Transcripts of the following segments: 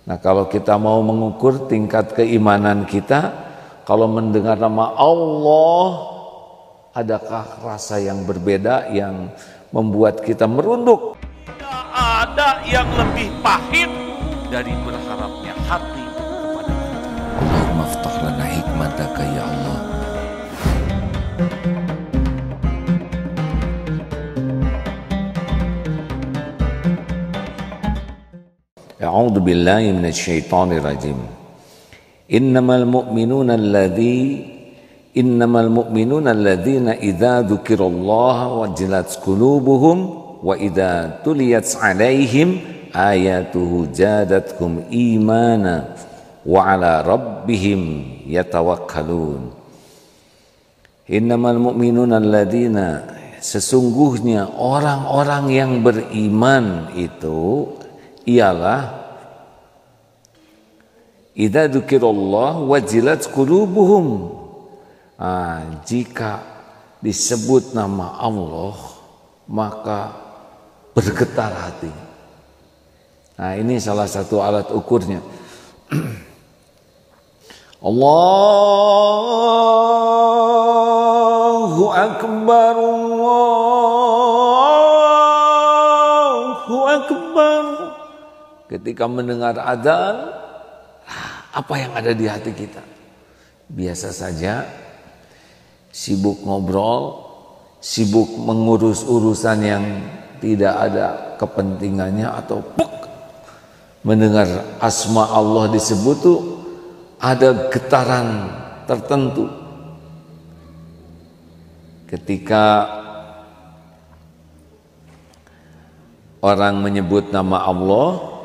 Nah, kalau kita mau mengukur tingkat keimanan kita, kalau mendengar nama Allah, adakah rasa yang berbeda yang membuat kita merunduk? Tidak ada yang lebih pahit dari berharapnya hati kepada Allah. Allahumma aftah lana hikmataka ya Allah. A'udzu billahi minasyaitonir rajim. Innamal mu'minuna alladzina idza dzukirallaha wajilat qulubuhum wa idza tuliyat 'alaihim ayatuhu zadatkum imana wa 'ala rabbihim yatawakkalun. Innamal mu'minuna alladzina, sesungguhnya orang-orang yang beriman itu ialah idza dzukirallah wajilat qulubuhum. Jika disebut nama Allah maka bergetar hati. Ini salah satu alat ukurnya. Allahu akbar, Allahu akbar. Ketika mendengar adzan, apa yang ada di hati kita? Biasa saja, sibuk ngobrol, sibuk mengurus urusan yang tidak ada kepentingannya, atau mendengar asma Allah disebut tuh ada getaran tertentu. Ketika orang menyebut nama Allah,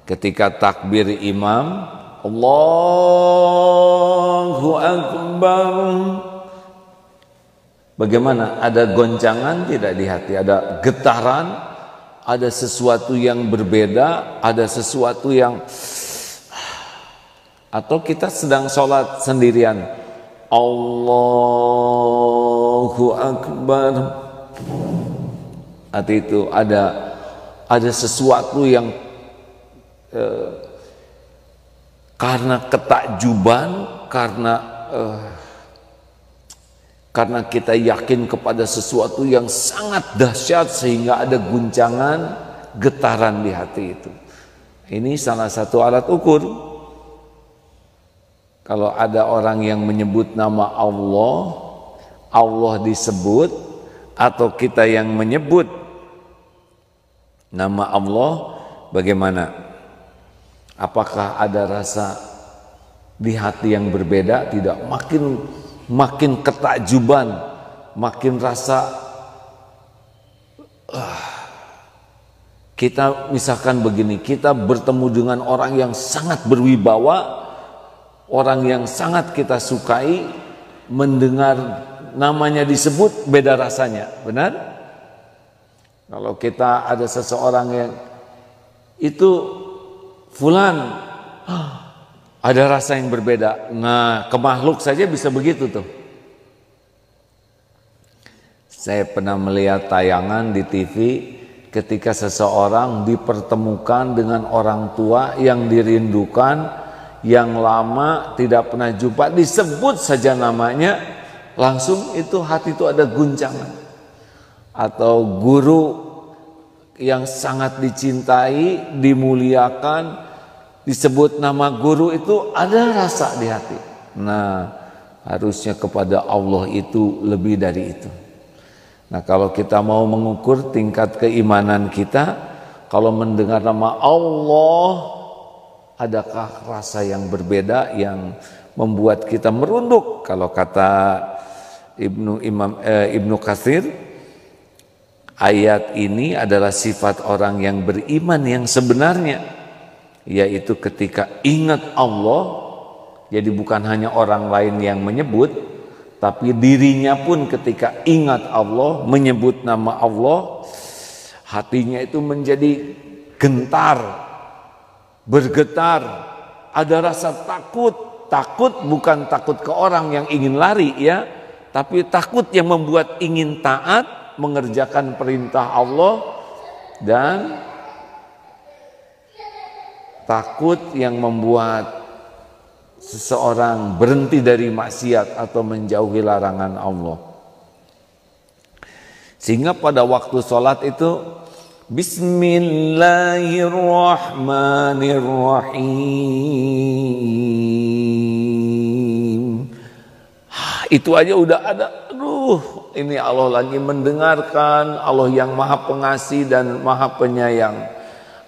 ketika takbir imam, Allahu Akbar, bagaimana? Ada goncangan tidak di hati? Ada getaran? Ada sesuatu yang berbeda? Ada sesuatu yang... Atau kita sedang sholat sendirian, Allahu Akbar, atau itu ada sesuatu yang karena ketakjuban, karena kita yakin kepada sesuatu yang sangat dahsyat sehingga ada guncangan, getaran di hati itu. Ini salah satu alat ukur. Kalau ada orang yang menyebut nama Allah, Allah disebut, atau kita yang menyebut nama Allah, bagaimana? Apakah ada rasa di hati yang berbeda? Tidak. Makin ketakjuban, makin rasa kita misalkan begini, kita bertemu dengan orang yang sangat berwibawa, orang yang sangat kita sukai, mendengar namanya disebut beda rasanya, benar? Kalau kita ada seseorang yang itu fulan, ada rasa yang berbeda. Nah, ke makhluk saja bisa begitu tuh. Saya pernah melihat tayangan di TV ketika seseorang dipertemukan dengan orang tua yang dirindukan, yang lama tidak pernah jumpa, disebut saja namanya, langsung itu hati itu ada guncangan. Atau guru yang sangat dicintai, dimuliakan, disebut nama guru, itu ada rasa di hati. Nah, harusnya kepada Allah itu lebih dari itu. Nah, kalau kita mau mengukur tingkat keimanan kita, kalau mendengar nama Allah, adakah rasa yang berbeda yang membuat kita merunduk? Kalau kata Ibnu Katsir, ayat ini adalah sifat orang yang beriman yang sebenarnya, yaitu ketika ingat Allah, jadi bukan hanya orang lain yang menyebut, tapi dirinya pun ketika ingat Allah, menyebut nama Allah, hatinya itu menjadi gentar, bergetar, ada rasa takut. Takut bukan takut ke orang yang ingin lari ya, tapi takut yang membuat ingin taat, mengerjakan perintah Allah, dan takut yang membuat seseorang berhenti dari maksiat atau menjauhi larangan Allah. Sehingga pada waktu sholat itu Bismillahirrahmanirrahim. Itu aja udah ada. Aduh, ini Allah lagi mendengarkan, Allah yang Maha Pengasih dan Maha Penyayang.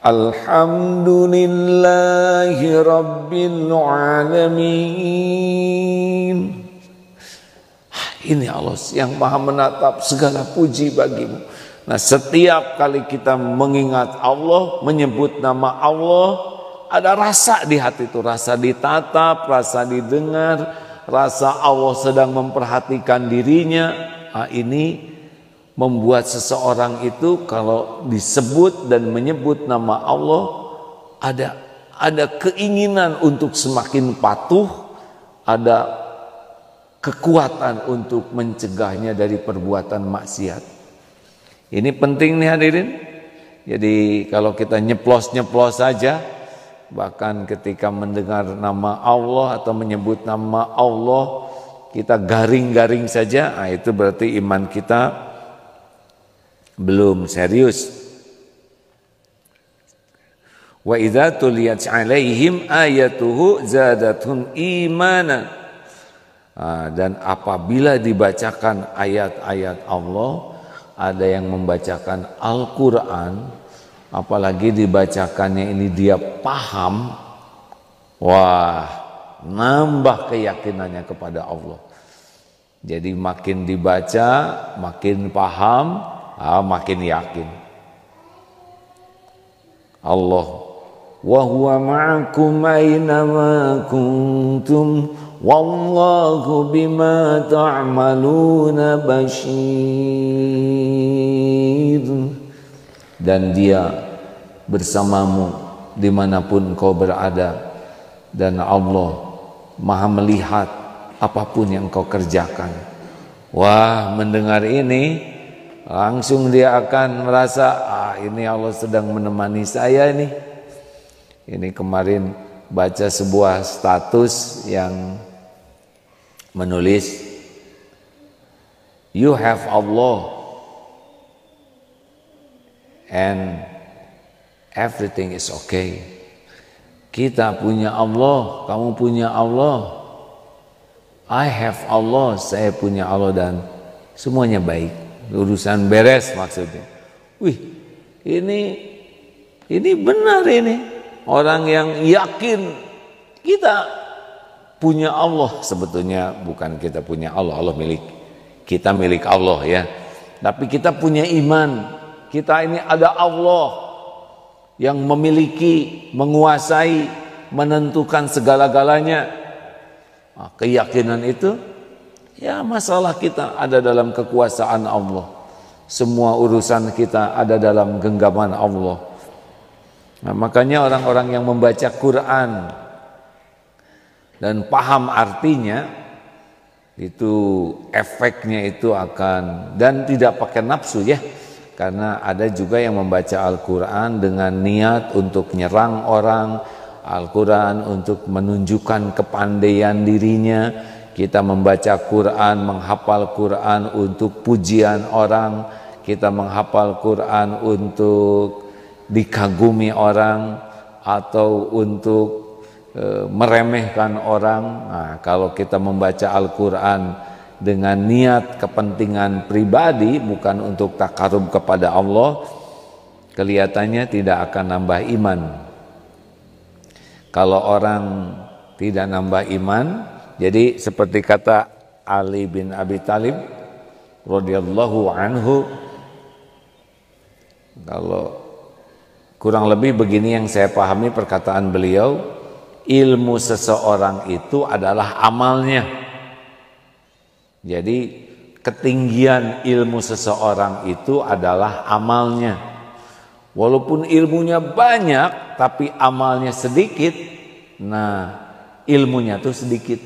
Alhamdulillahi Rabbil Alamin. Ini Allah yang Maha menatap, segala puji bagimu. Nah, setiap kali kita mengingat Allah, menyebut nama Allah, ada rasa di hati itu, rasa ditatap, rasa didengar, rasa Allah sedang memperhatikan dirinya. Nah, ini membuat seseorang itu kalau disebut dan menyebut nama Allah, ada keinginan untuk semakin patuh, ada kekuatan untuk mencegahnya dari perbuatan maksiat. Ini penting nih hadirin. Jadi kalau kita nyeplos-nyeplos saja, bahkan ketika mendengar nama Allah atau menyebut nama Allah, kita garing-garing saja, nah itu berarti iman kita belum serius. Wa idza tuliyat 'alaihim ayatuhu zadatuhum imanan. Dan apabila dibacakan ayat-ayat Allah, ada yang membacakan Al-Quran, apalagi dibacakannya ini dia paham, wah, nambah keyakinannya kepada Allah. Jadi makin dibaca, makin paham, makin yakin. Allah, wa huwa ma'akum aina ma kuntum wallahu bima ta'maluna basyir. Dan dia bersamamu dimanapun kau berada, dan Allah Maha melihat apapun yang kau kerjakan. Wah, mendengar ini langsung dia akan merasa, ini Allah sedang menemani saya nih. Ini kemarin baca sebuah status yang menulis, you have Allah and everything is okay. Kita punya Allah, kamu punya Allah. I have Allah, saya punya Allah, dan semuanya baik. Urusan beres maksudnya. Wih, ini benar ini. Orang yang yakin kita punya Allah, sebetulnya bukan kita punya Allah, Allah milik kita, milik Allah ya. Tapi kita punya iman, kita ini ada Allah yang memiliki, menguasai, menentukan segala-galanya. Nah, keyakinan itu, ya masalah kita ada dalam kekuasaan Allah. Semua urusan kita ada dalam genggaman Allah. Nah, makanya orang-orang yang membaca Quran dan paham artinya, itu efeknya itu akan, dan tidak pakai nafsu ya, karena ada juga yang membaca Al-Quran dengan niat untuk nyerang orang, Al-Quran untuk menunjukkan kepandaian dirinya. Kita membaca Quran, menghafal Quran untuk pujian orang, kita menghafal Quran untuk dikagumi orang atau untuk meremehkan orang. Nah, kalau kita membaca Al-Quran dengan niat kepentingan pribadi, bukan untuk takarub kepada Allah, kelihatannya tidak akan nambah iman. Kalau orang tidak nambah iman, jadi seperti kata Ali bin Abi Thalib radhiyallahu anhu, kalau kurang lebih begini yang saya pahami perkataan beliau, ilmu seseorang itu adalah amalnya. Jadi ketinggian ilmu seseorang itu adalah amalnya. Walaupun ilmunya banyak tapi amalnya sedikit, nah ilmunya tuh sedikit.